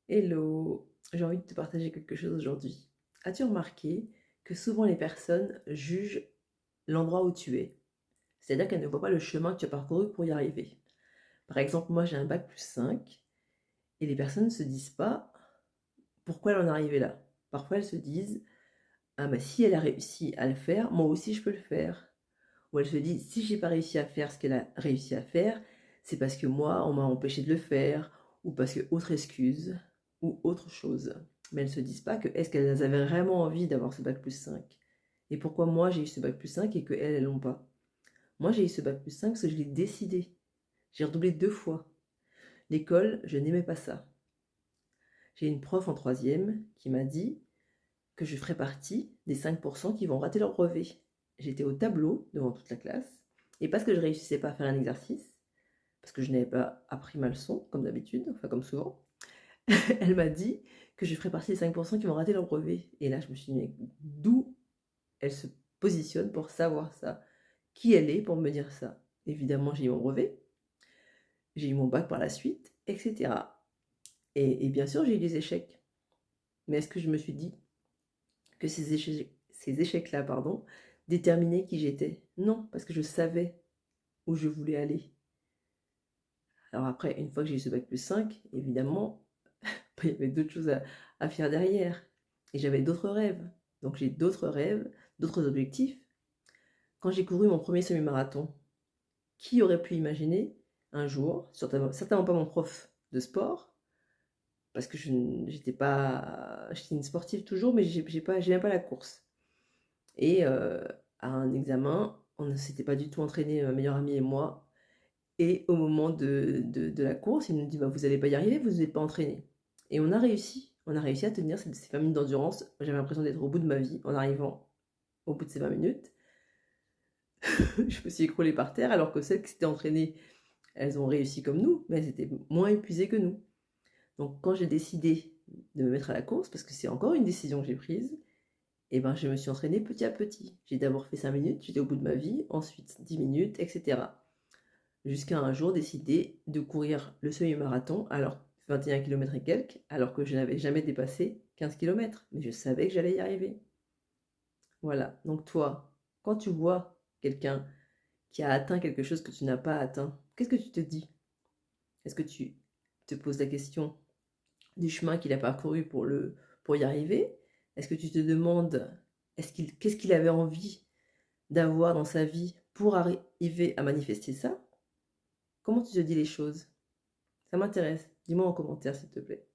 Hello, j'ai envie de te partager quelque chose aujourd'hui. As-tu remarqué que souvent les personnes jugent l'endroit où tu es? C'est-à-dire qu'elles ne voient pas le chemin que tu as parcouru pour y arriver. Par exemple, moi j'ai un bac plus 5 et les personnes ne se disent pas pourquoi elle en est arrivée là. Parfois elles se disent ah mais si elle a réussi à le faire, moi aussi je peux le faire. Ou elles se disent si j'ai pas réussi à faire ce qu'elle a réussi à faire, c'est parce que moi on m'a empêché de le faire, ou parce que autre excuse, ou autre chose. Mais elles ne se disent pas que est-ce qu'elles avaient vraiment envie d'avoir ce bac plus 5? Et pourquoi moi j'ai eu ce bac plus 5 et qu'elles, elles l'ont pas? Moi j'ai eu ce bac plus 5 parce que je l'ai décidé. J'ai redoublé 2 fois. L'école, je n'aimais pas ça. J'ai une prof en troisième qui m'a dit que je ferais partie des 5% qui vont rater leur brevet. J'étais au tableau devant toute la classe, et parce que je ne réussissais pas à faire un exercice, parce que je n'avais pas appris ma leçon, comme d'habitude, enfin comme souvent, elle m'a dit que je ferais partie des 5% qui vont rater leur brevet. Et là, je me suis dit, mais d'où elle se positionne pour savoir ça? Qui elle est pour me dire ça? Évidemment, j'ai eu mon brevet, j'ai eu mon bac par la suite, etc. Et bien sûr, j'ai eu des échecs. Mais est-ce que je me suis dit que ces échecs-là, pardon, déterminaient qui j'étais? Non, parce que je savais où je voulais aller. Alors après, une fois que j'ai eu ce bac plus 5, évidemment, il y avait d'autres choses à faire derrière. Et j'avais d'autres rêves. Donc j'ai d'autres rêves, d'autres objectifs. Quand j'ai couru mon premier semi-marathon, qui aurait pu imaginer un jour, certainement pas mon prof de sport, parce que j'étais une sportive toujours, mais j'aimais pas la course. Et à un examen, on ne s'était pas du tout entraîné, ma meilleure amie et moi. Et au moment de la course, il nous dit bah, vous n'allez pas y arriver, vous n'êtes pas entraîné. Et on a réussi. On a réussi à tenir ces 20 minutes d'endurance. J'avais l'impression d'être au bout de ma vie en arrivant au bout de ces 20 minutes. Je me suis écroulée par terre, alors que celles qui s'étaient entraînées, elles ont réussi comme nous, mais elles étaient moins épuisées que nous. Donc quand j'ai décidé de me mettre à la course, parce que c'est encore une décision que j'ai prise, et ben je me suis entraînée petit à petit. J'ai d'abord fait 5 minutes, j'étais au bout de ma vie, ensuite 10 minutes, etc. Jusqu'à un jour décider de courir le semi-marathon, alors 21 km et quelques, alors que je n'avais jamais dépassé 15 km, mais je savais que j'allais y arriver. Voilà, donc toi, quand tu vois quelqu'un qui a atteint quelque chose que tu n'as pas atteint, qu'est-ce que tu te dis? Est-ce que tu te poses la question du chemin qu'il a parcouru pour y arriver? Est-ce que tu te demandes qu'est-ce qu'il avait envie d'avoir dans sa vie pour arriver à manifester ça? Comment tu te dis les choses? Ça m'intéresse. Dis-moi en commentaire, s'il te plaît.